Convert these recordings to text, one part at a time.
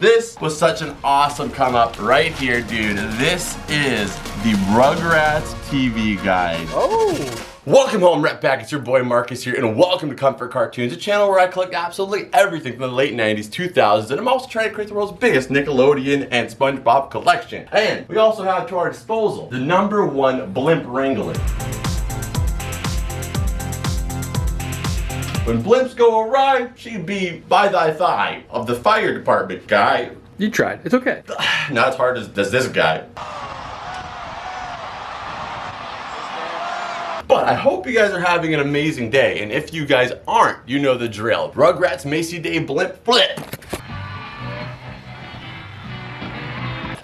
This was such an awesome come up right here, dude. This is the Rugrats TV guide. Oh! Welcome home, Rep Pack. It's your boy Marcus here, and welcome to Comfort Cartoons, a channel where I collect absolutely everything from the late 90s, 2000s, and I'm also trying to create the world's biggest Nickelodeon and Spongebob collection. And we also have to our disposal the #1 blimp wrangler. When blimps go awry, she'd be by thy thigh of the fire department guy. You tried. It's okay. Not as hard as does this guy. But I hope you guys are having an amazing day, and if you guys aren't, you know the drill. Rugrats Macy Day Blimp Flip.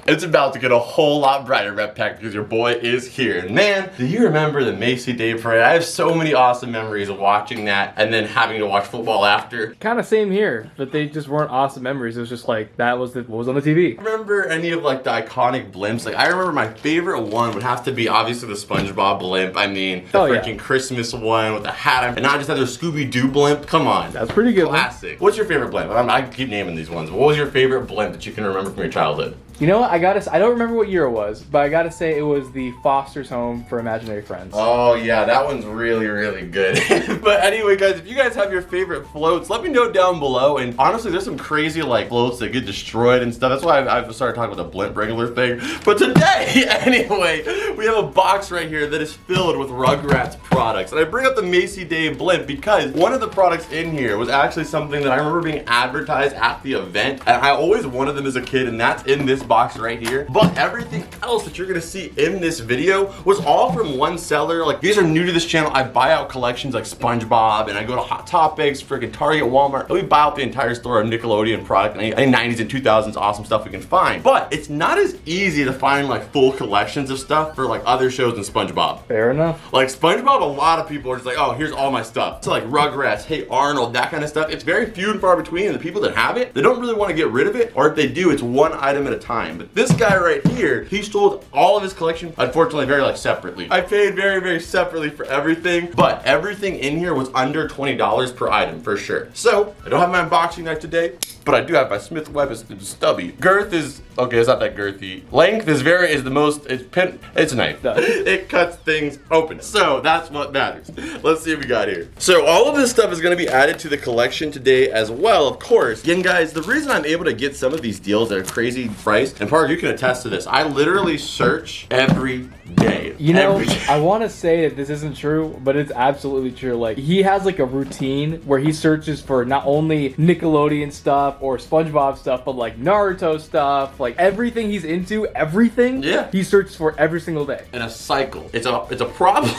It's about to get a whole lot brighter, Rep Pack, because your boy is here. And man, do you remember the Macy Day Parade? I have so many awesome memories of watching that and then having to watch football after. Kind of same here, but they just weren't awesome memories. It was just like, that was what was on the TV. Remember any of like the iconic blimps? Like I remember my favorite one would have to be obviously the SpongeBob blimp. I mean, the freaking Christmas one with the hat on, and not just another Scooby-Doo blimp. Come on. That's pretty good. Classic. What's your favorite blimp? I keep naming these ones. What was your favorite blimp that you can remember from your childhood? You know what, I don't remember what year it was, but I gotta say it was the Foster's Home for Imaginary Friends. Oh yeah, that one's really, really good. But anyway guys, if you guys have your favorite floats, let me know down below. And honestly, there's some crazy like floats that get destroyed and stuff. That's why I've started talking about the blimp wrangler thing. But today, anyway, we have a box right here that is filled with Rugrats products. And I bring up the Macy Day blimp because one of the products in here was actually something that I remember being advertised at the event. And I always wanted them as a kid, and that's in this box right here. But everything else that you're gonna see in this video was all from one seller. Like, these are new to this channel. I buy out collections like Spongebob, and I go to Hot Topics, freaking Target, Walmart, and we buy out the entire store of Nickelodeon product and any 90s and 2000s awesome stuff we can find. But it's not as easy to find like full collections of stuff for like other shows than Spongebob. Fair enough. Like Spongebob, a lot of people are just like, oh, here's all my stuff. So like Rugrats, Hey Arnold, that kind of stuff. It's very few and far between, and the people that have it, they don't really want to get rid of it, or if they do, it's one item at a time. But this guy right here, he sold all of his collection, unfortunately, very like separately. I paid very, very separately for everything, but everything in here was under $20 per item for sure. So I don't have my unboxing knife today, but I do have my Smith Wesson stubby. Girth is okay. It's not that girthy. Length is the most. It's a knife. It cuts things open. So that's what matters. Let's see what we got here. So all of this stuff is going to be added to the collection today as well, of course. Again, guys, the reason I'm able to get some of these deals at a crazy price, and Parker, you can attest to this, I literally search every day. You know, I want to say that this isn't true, but it's absolutely true. Like, he has like a routine where he searches for not only Nickelodeon stuff or SpongeBob stuff, but like Naruto stuff, like everything he's into, everything. Yeah. He searches for every single day. In a cycle. It's a problem.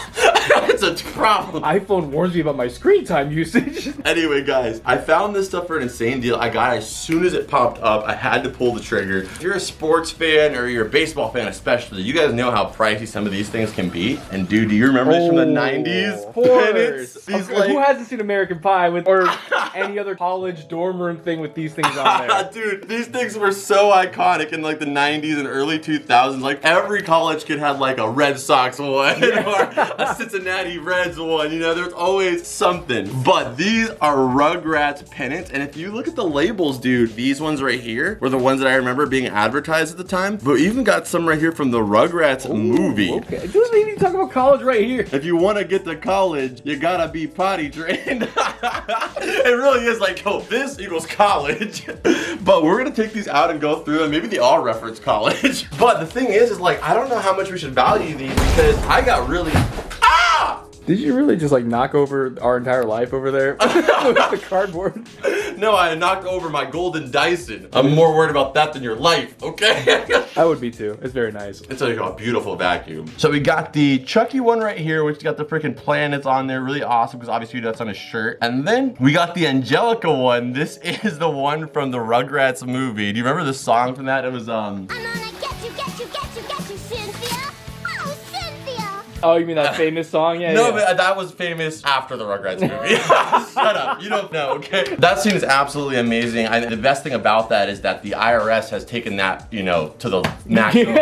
It's a problem. iPhone warns me about my screen time usage. Anyway, guys, I found this stuff for an insane deal. I got it as soon as it popped up. I had to pull the trigger. If you're a sports fan or you're a baseball fan especially, you guys know how pricey some of these things can be. And dude, do you remember this from the 90s? Of course. Who hasn't seen American Pie or any other college dorm room thing with these things on there? Dude, these things were so iconic in like the 90s and early 2000s. Like every college kid had like a Red Sox one or a Cincinnati Reds one. You know, there's always something. But these are Rugrats pennants. And if you look at the labels, dude, these ones right here were the ones that I remember being advertised at the time. But we even got some right here from the Rugrats movie. Okay, dude, we need to talk about college right here. If you want to get to college, you gotta be potty trained. It really is like, oh, this equals college. But we're gonna take these out and go through them. Maybe they all reference college. But the thing is like, I don't know how much we should value these because I got really... Did you really just like knock over our entire life over there with the cardboard? No, I knocked over my golden Dyson. I'm more worried about that than your life, okay? I would be too. It's very nice. It's like a beautiful vacuum. So we got the Chucky one right here, which got the freaking planets on there. Really awesome because obviously that's on his shirt. And then we got the Angelica one. This is the one from the Rugrats movie. Do you remember the song from that? It was I'm gonna get you, Cynthia. Oh, Cynthia. Oh, you mean that famous song? Yeah. No, but that was famous after the Rugrats movie. Shut up. You don't know, okay? That scene is absolutely amazing. The best thing about that is that the IRS has taken that, you know, to the maximum.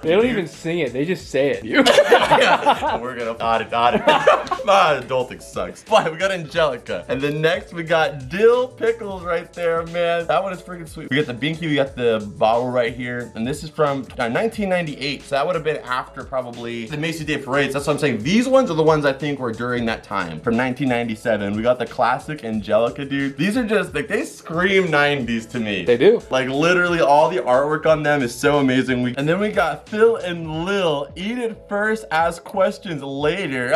They don't even sing it. They just say it. Yeah, we're gonna audit. Adulting sucks. But we got Angelica. And then next we got Dill Pickles right there, man. That one is freaking sweet. We got the Binky, we got the bottle right here. And this is from 1998. So that would have been after probably the Macy's Day Parades. That's what I'm saying. These ones are the ones I think were during that time. From 1997. We got the classic Angelica, dude. These are just, like, they scream 90s to me. They do. Like, literally all the artwork on them is so amazing. And then we got Phil and Lil. Eat it first, ask questions later.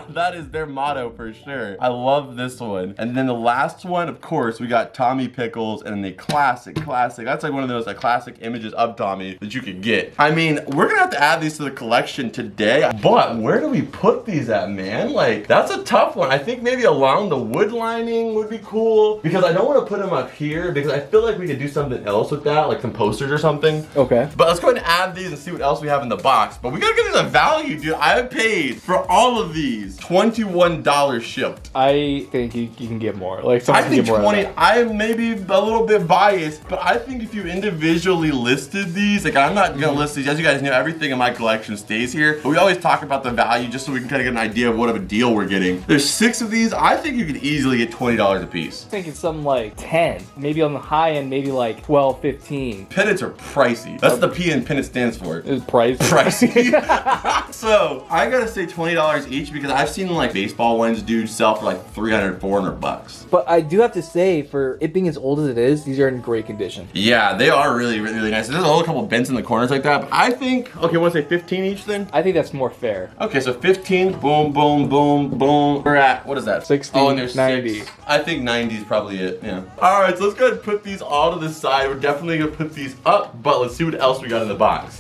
That is their motto for sure. I love this one. And then the last one, of course, we got Tommy Pickles and the classic. That's like one of those classic images of Tommy that you could get. I mean, we're gonna have to add these to the collection today, but where do we put these at, man? Like, that's a tough one. I think maybe along the wood lining would be cool, because I don't want to put them up here because I feel like we could do something else with that, like some posters or something. Okay. But let's go ahead and add these and see what else we have in the box. But we gotta get into the value, dude. I paid for all of these $21 shipped. I think you can get more. Like, I can think get more 20, I am maybe a little bit biased, but I think if you individually listed these, like, I'm not gonna list these. As you guys know, everything in my collection stays here. But we always talk about the value just so we can kind of get an idea of what of a deal we're getting. There's 6 of these. I think you could easily get $20 a piece. I think it's something like 10. Maybe on the high end, maybe like 12, 15. Pennants are pricey. That's what the P in pennant stands for. It's pricey. Pricey. So I gotta say $20 each because I've seen like baseball ones, dude, sell for like 300, 400 bucks. But I do have to say, for it being as old as it is, these are in great condition. Yeah, they are really, really, really nice. There's a whole couple bents in the corners like that, but I think, okay, want to say 15 each then? I think that's more fair. Okay, so 15, boom, boom, boom, boom. We're at, what is that? 60, oh, and there's 90. 6. I think 90 is probably it, yeah. All right, so let's go ahead and put these all to the side. We're definitely gonna put these up, but let's see what else we got in the box.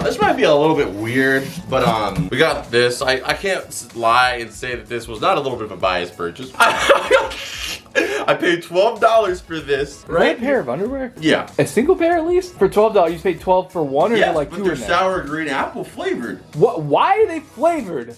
This might be a little bit weird, but we got this. I can't lie and say that this was not a little bit of a biased purchase. I paid $12 for this. Right? A pair of underwear? Yeah. A single pair at least? For $12, you paid 12 for one, or Yes, like but 2 they're in there? sour green apple flavored. What? Why are they flavored?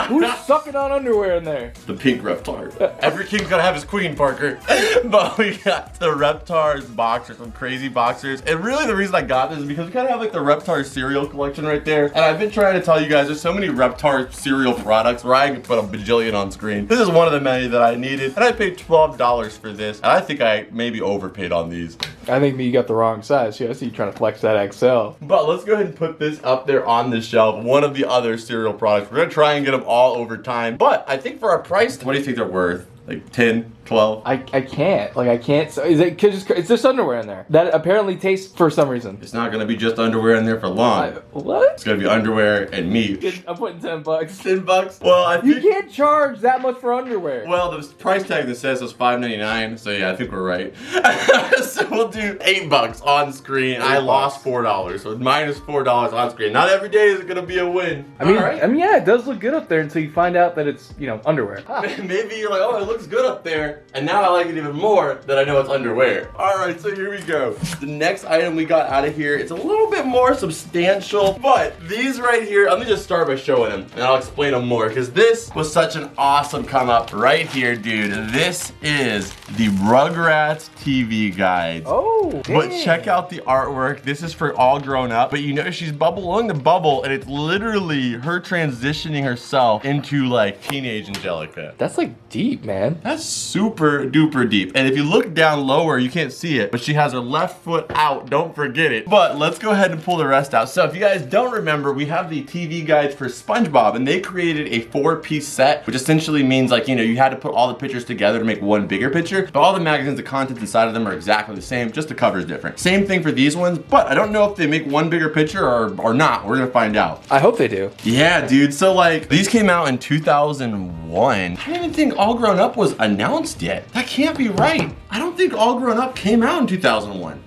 Who's sucking on underwear in there? The pink Reptar. Every king's gotta have his queen, Parker. But we got the Reptars boxers, some crazy boxers. And really the reason I got this is because we kind of have like the Reptar cereal collection right there. And I've been trying to tell you guys, there's so many Reptar cereal products where I can put a bajillion on screen. This is one of the many that I needed. And I paid $12 for this. And I think I maybe overpaid on these. I think you got the wrong size. Yeah, I see you trying to flex that XL. But let's go ahead and put this up there on the shelf. One of the other cereal products. We're gonna try and get them all over time. But I think for our price, what do you think they're worth? Like 10, 12? I can't. Like, I can't. So is it, cause it's just underwear in there. That apparently tastes for some reason. It's not gonna be just underwear in there for long. What? It's gonna be underwear and meat. I'm putting $10. $10? Well, I You think... can't charge that much for underwear. Well, the price tag that says is $5.99, so yeah, I think we're right. So we'll do $8 on screen. I lost $4, so minus $4 on screen. Not every day is it gonna be a win. I mean, Alright. I mean, yeah, it does look good up there until you find out that it's, you know, underwear. Maybe you're like, oh, it looks good up there, and now I like it even more that I know it's underwear. All right, so here we go. The next item we got out of here, it's a little bit more substantial, but these right here, let me just start by showing them, and I'll explain them more, because this was such an awesome come up right here, dude. This is the Rugrats TV guide. Oh, damn. But check out the artwork. This is for all grown up, but you know she's bubbling the bubble, and it's literally her transitioning herself into like teenage Angelica. That's like deep, man. That's super duper deep. And if you look down lower, you can't see it, but she has her left foot out. Don't forget it. But let's go ahead and pull the rest out. So if you guys don't remember, we have the TV guides for Spongebob, and they created a 4-piece set, which essentially means like, you know, you had to put all the pictures together to make one bigger picture. But all the magazines, the contents inside of them are exactly the same, just the cover is different. Same thing for these ones, but I don't know if they make one bigger picture or not. We're gonna find out. I hope they do. Yeah, dude. So like, these came out in 2001. I don't even think All Grown Up was announced yet. That can't be right. I don't think All Grown Up came out in 2001.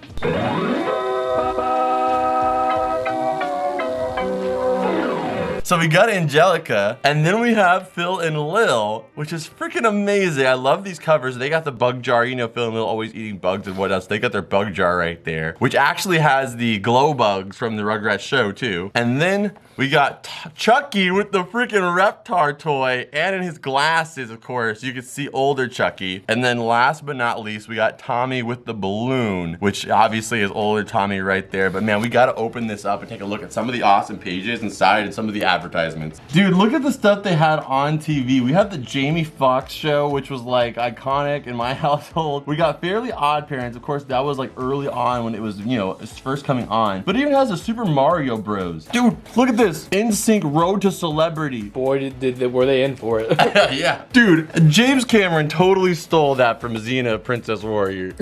So we got Angelica, and then we have Phil and Lil, which is freaking amazing. I love these covers. They got the bug jar. You know, Phil and Lil always eating bugs and what else. They got their bug jar right there, which actually has the glow bugs from the Rugrats show too. And then we got Chucky with the freaking Reptar toy, and in his glasses, of course. You can see older Chucky. And then last but not least, we got Tommy with the balloon, which obviously is older Tommy right there. But man, we gotta open this up and take a look at some of the awesome pages inside and some of the advertisements. Dude, look at the stuff they had on TV. We have the Jamie Foxx show, which was like iconic in my household. We got Fairly Odd Parents. Of course, that was like early on when it was, you know, it's first coming on. But it even has the Super Mario Bros. Dude, look at this. NSYNC Road to Celebrity. Boy, were they in for it. Yeah. Dude, James Cameron totally stole that from Xena Princess Warrior.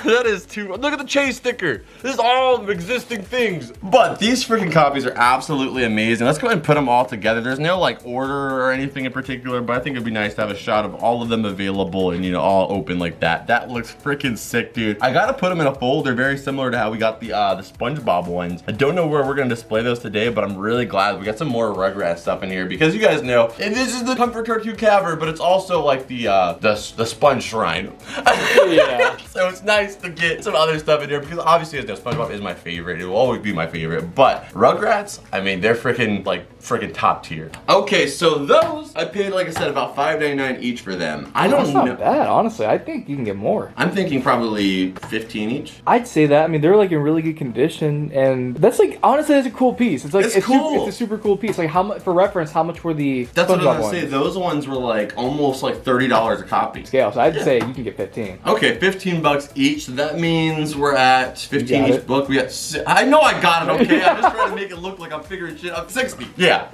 That is too. Look at the chase sticker. This is all existing things. But these freaking copies are absolutely amazing. Let's go ahead and put them all together. There's no like order or anything in particular, but I think it'd be nice to have a shot of all of them available and, you know, all open like that. That looks freaking sick, dude. I gotta put them in a folder very similar to how we got the Spongebob ones. I don't know where we're gonna display those today, but I'm really glad we got some more Rugrats stuff in here because you guys know this is the Comfort Cartoon Cavern, but it's also like the Sponge Shrine. Yeah. So it's nice to get some other stuff in here because obviously, as you know, SpongeBob is my favorite. It will always be my favorite. But Rugrats, I mean, they're freaking top tier. Okay, so those I paid, like I said, about $5.99 each for them. I don't know. That's not bad, honestly. I think you can get more. I'm thinking probably 15 each. I'd say that. I mean, they're like in really good condition, and that's like honestly, that's a cool piece. It's like it's cool. It's a super cool piece. Like how much for reference? How much were the That's what I was SpongeBob gonna say. ones? Those ones were like almost like $30 a copy. Scale. So I'd say you can get 15. Okay, 15 bucks each. So that means we're at 15 each it. book. We got. I know I got it. Okay, I'm just trying to make it look like I'm figuring shit up. 60. Yeah.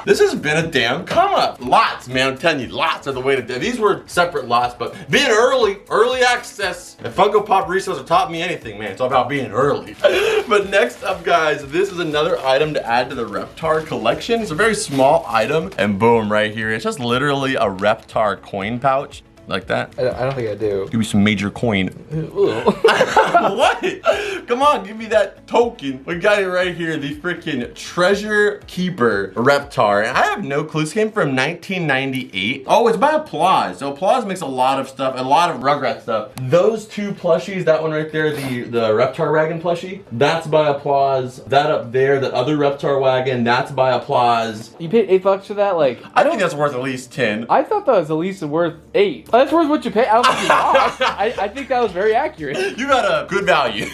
This has been a damn come up. Lots, man. I'm telling you, lots are the way to do. These were separate lots, but being early access. If Funko Pop resales have taught me anything, man, it's all about being early. But next up, guys, this is another item to add to the Reptar collection. It's a very small item, and boom, right here. It's just literally a Reptar coin pouch. Like that? I don't think I do. Give me some major coin. What? Come on, give me that token. We got it right here, the freaking Treasure Keeper Reptar. And I have no clue. This came from 1998. Oh, it's by Applause. So Applause makes a lot of stuff, a lot of Rugrats stuff. Those two plushies, that one right there, the Reptar wagon plushie, that's by Applause. That up there, that other Reptar wagon, that's by Applause. You paid $8 for that? Like I think that's worth at least 10. I thought that was at least worth 8. That's worth what you pay. I don't think you lost. I think that was very accurate. You got a good value.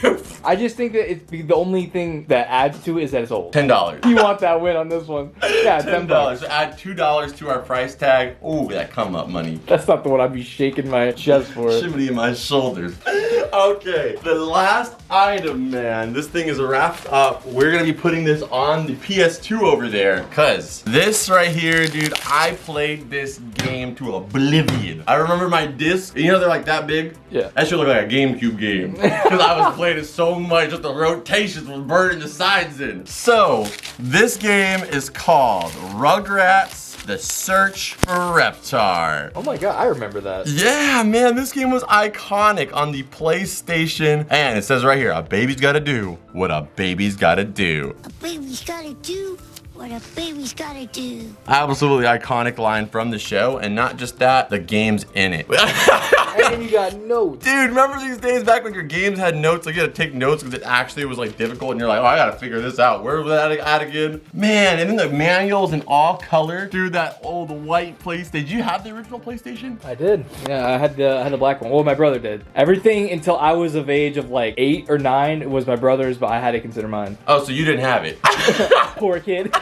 I just think that it's the only thing that adds to it is that it's old. $10. You want that win on this one? Yeah, $10. So add $2 to our price tag. Ooh, that come up money. That's not the one I'd be shaking my chest for. Shimmy in my shoulders. Okay, the last item, man. This thing is wrapped up. We're gonna be putting this on the PS2 over there. Cause this right here, dude, I played this game to oblivion. I remember my disc, you know they're like that big? Yeah. That should look like a GameCube game. Cause I was playing it so much, just the rotations was burning the sides in. So, this game is called Rugrats The Search for Reptar. Oh my god, I remember that. Yeah, man, this game was iconic on the PlayStation. And it says right here, a baby's gotta do what a baby's gotta do. A baby's gotta do what a baby's gotta do. Absolutely iconic line from the show, and not just that, the game's in it. And then you got notes. Dude, remember these days back when your games had notes? Like you had to take notes because it actually was like difficult, and you're like, oh, I gotta figure this out. Where was that at again? Man, and then the manuals in all color. Dude, that old white PlayStation. Did you have the original PlayStation? I did. Yeah, I had the black one. Well, my brother did. Everything until I was of age of like 8 or 9 was my brother's, but I had to consider mine. Oh, so you didn't have it. Poor kid.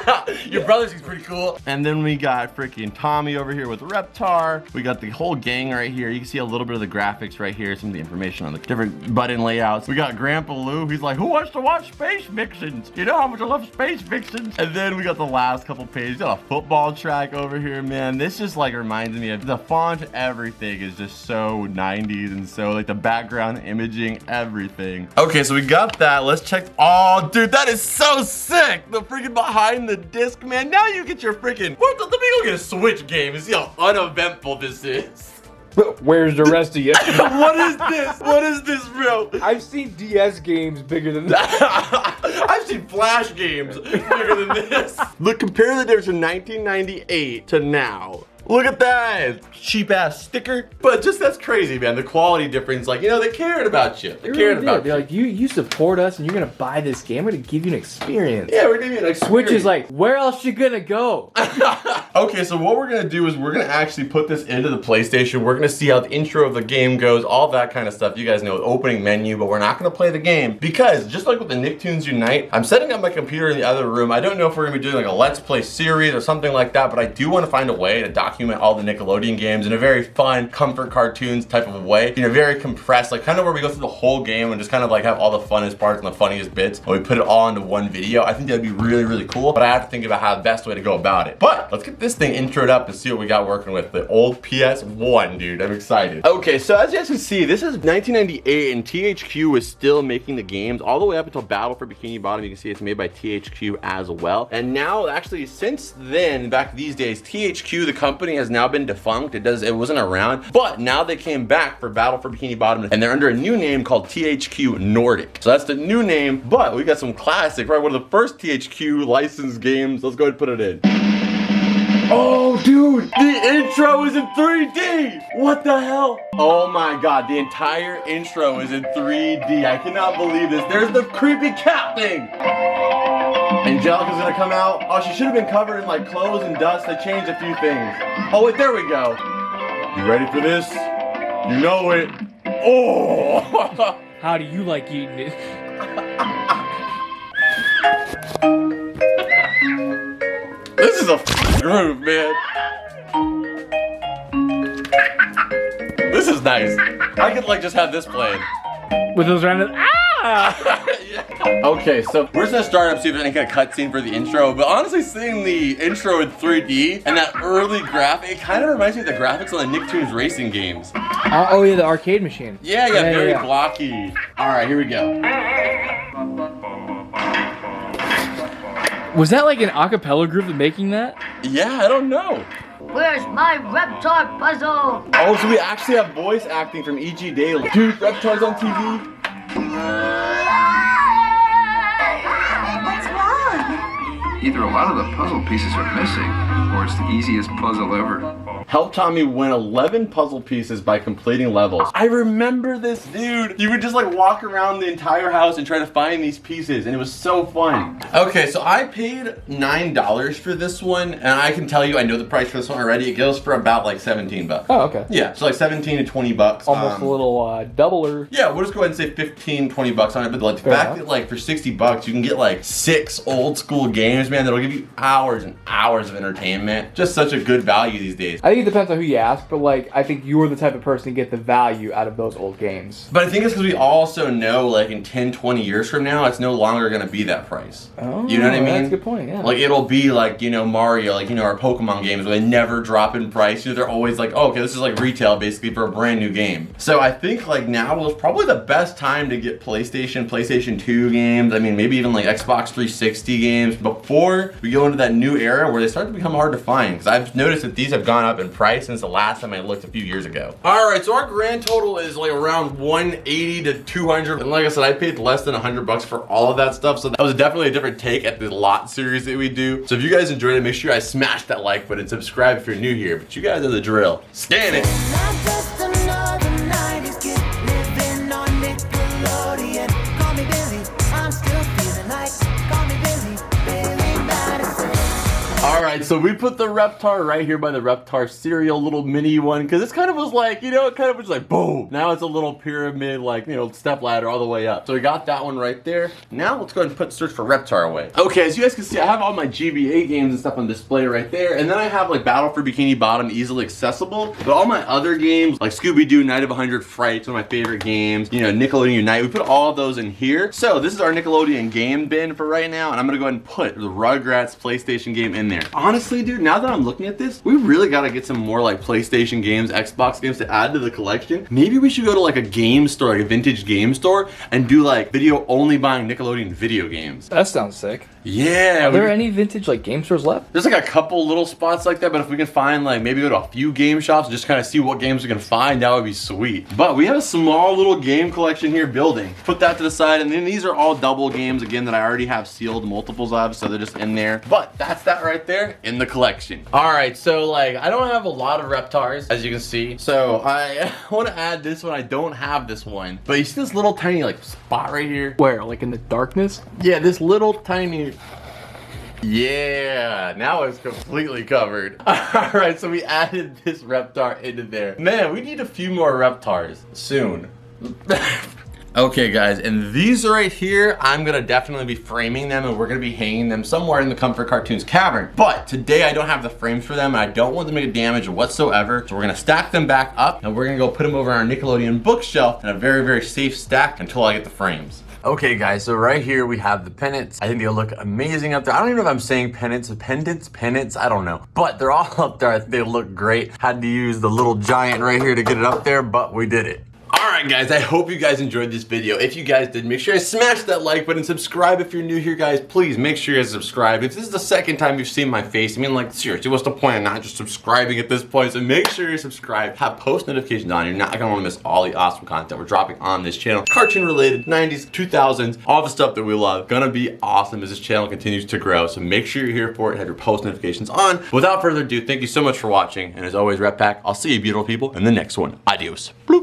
Your brother seems pretty cool. And then we got freaking Tommy over here with Reptar. We got the whole gang right here. You can see a little bit of the graphics right here, some of the information on the different button layouts. We got Grandpa Lou. He's like, who wants to watch Space Vixens? You know how much I love Space Vixens? And then we got the last couple pages. Got a football track over here, man. This just like reminds me of the font. Everything is just so 90s, and so like the background imaging, everything. Okay, so we got that. Let's check. Oh, dude, that is so sick. The freaking behind the disc, man. Now you get your freaking. What? Let me go get a Switch game and see how uneventful this is. Where's the rest of you? What is this? What is this, bro? know. I've seen DS games bigger than that. I've seen Flash games bigger than this. Look, compare the difference from 1998 to now. Look at that cheap ass sticker, but just that's crazy, man. The quality difference, like, you know, they cared about you. They cared about you. They're like, you support us, and you're gonna buy this game. We're gonna give you an experience. Yeah, we're giving you an experience. Switch is like, where else you gonna go? Okay, so what we're gonna do is we're gonna actually put this into the PlayStation. We're gonna see how the intro of the game goes, all that kind of stuff. You guys know, opening menu, but we're not gonna play the game because just like with the Nicktoons Unite, I'm setting up my computer in the other room. I don't know if we're gonna be doing like a Let's Play series or something like that, but I do want to find a way to document all the Nickelodeon games in a very fun, comfort cartoons type of way. You know, very compressed, like kind of where we go through the whole game and just kind of like have all the funnest parts and the funniest bits, and we put it all into one video. I think that'd be really, really cool, but I have to think about how the best way to go about it. But let's get this thing introed up and see what we got working with. The old PS1, dude. I'm excited. Okay, so as you guys can see, this is 1998 and THQ was still making the games all the way up until Battle for Bikini Bottom. You can see it's made by THQ as well. And now, actually, since then, back these days, THQ, the company, has now been defunct. It wasn't around, but now they came back for Battle for Bikini Bottom, and they're under a new name called THQ Nordic. So that's the new name, but we got some classic, right? One of the first THQ licensed games. Let's go ahead and put it in. Oh, dude, the intro is in 3D. What the hell? Oh my God, the entire intro is in 3D. I cannot believe this. There's the creepy cat thing. Angelica's gonna come out. Oh, she should have been covered in like clothes and dust. They changed a few things. Oh wait, there we go. You ready for this? You know it. Oh! How do you like eating it? This is a groove, man. This is nice. I could like just have this playing. With those random Yeah. Okay, so we're just gonna start up, see if there's any kind of cutscene for the intro. But honestly, seeing the intro in 3D and that early graphic, it kind of reminds me of the graphics on the Nicktoons racing games. Oh yeah, the arcade machine. Yeah, very blocky. All right, here we go. Was that like an a cappella group making that? Yeah, I don't know. Where's my Reptar puzzle? Oh, so we actually have voice acting from E.G. Daily. Dude, Reptar's on TV. What's wrong? Either a lot of the puzzle pieces are missing, or it's the easiest puzzle ever. Help Tommy win 11 puzzle pieces by completing levels. I remember this, dude. You would just like walk around the entire house and try to find these pieces, and it was so fun. Okay, so I paid $9 for this one, and I can tell you, I know the price for this one already. It goes for about like 17 bucks. Oh, okay. Yeah, so like 17 to 20 bucks. Almost a little doubler. Yeah, we'll just go ahead and say 15, 20 bucks on it. But like the fact that like for 60 bucks, you can get like 6 old school games, man, that'll give you hours and hours of entertainment. Just such a good value these days. I think it depends on who you ask, but like I think you are the type of person to get the value out of those old games. But I think it's because we also know like in 10, 20 years from now, it's no longer going to be that price. Oh, you know what I mean? That's a good point, yeah. Like it'll be like, you know, Mario, like, you know, our Pokemon games where they never drop in price. You know, they're always like, oh, okay, this is like retail basically for a brand new game. So I think like now was probably the best time to get PlayStation 2 games. I mean, maybe even like Xbox 360 games before we go into that new era where they start to become hard to find. Because I've noticed that these have gone up in price since the last time I looked a few years ago. All right, so our grand total is like around 180 to 200. And like I said, I paid less than 100 bucks for all of that stuff. So that was definitely a different take at the lot series that we do. So if you guys enjoyed it, make sure you guys smash that like button, subscribe if you're new here. But you guys know the drill. Scan it. I'm just another 90s kid living on Nickelodeon. Call me Billy, I'm still feeling like. Call me Billy, Billy Madison. All right, so we put the Reptar right here by the Reptar cereal, little mini one, because this kind of was like, you know, it kind of was like boom. Now it's a little pyramid, like, you know, step ladder all the way up. So we got that one right there. Now let's go ahead and put search for Reptar away. Okay, as you guys can see, I have all my GBA games and stuff on display right there, and then I have like Battle for Bikini Bottom easily accessible. But all my other games, like Scooby-Doo, Night of 100 Frights, one of my favorite games, you know, Nickelodeon Unite, we put all of those in here. So this is our Nickelodeon game bin for right now, and I'm gonna go ahead and put the Rugrats PlayStation game in there. honestly, dude, now that I'm looking at this, we really gotta get some more like PlayStation games, Xbox games to add to the collection. Maybe we should go to like a game store, like a vintage game store, and do like video only buying Nickelodeon video games. That sounds sick. Yeah. Are there any vintage like game stores left? There's like a couple little spots like that, but if we can find like maybe go to a few game shops and just kind of see what games we can find, that would be sweet. But we have a small little game collection here building. Put that to the side, and then these are all double games again that I already have sealed multiples of, so they're just in there. But that's that right there in the collection. All right, so like I don't have a lot of Reptars, as you can see. So I want to add this one. I don't have this one, but you see this little tiny like spot right here? Where? Like in the darkness? Yeah, this little tiny. Yeah, now it's completely covered. All right, so we added this Reptar into there. Man, we need a few more Reptars soon. Okay guys, and these right here, I'm gonna definitely be framing them, and we're gonna be hanging them somewhere in the Comfort Cartoons cavern. But today I don't have the frames for them, and I don't want them to get damaged whatsoever. So we're gonna stack them back up, and we're gonna go put them over our Nickelodeon bookshelf in a very, very safe stack until I get the frames. Okay guys, so right here we have the pennants. I think they'll look amazing up there. I don't even know if I'm saying pennants, pendants, I don't know. But they're all up there, I think they look great. Had to use the little giant right here to get it up there, but we did it. Alright guys, I hope you guys enjoyed this video. If you guys did, make sure you smash that like button, subscribe if you're new here guys. Please make sure you guys subscribe. If this is the second time you've seen my face, I mean like seriously, what's the point of not just subscribing at this point? So make sure you subscribe, have post notifications on. You're not gonna wanna miss all the awesome content we're dropping on this channel. Cartoon related, 90s, 2000s, all the stuff that we love. Gonna be awesome as this channel continues to grow. So make sure you're here for it, have your post notifications on. Without further ado, thank you so much for watching. And as always, Rep Pack, I'll see you beautiful people in the next one. Adios. Bloop.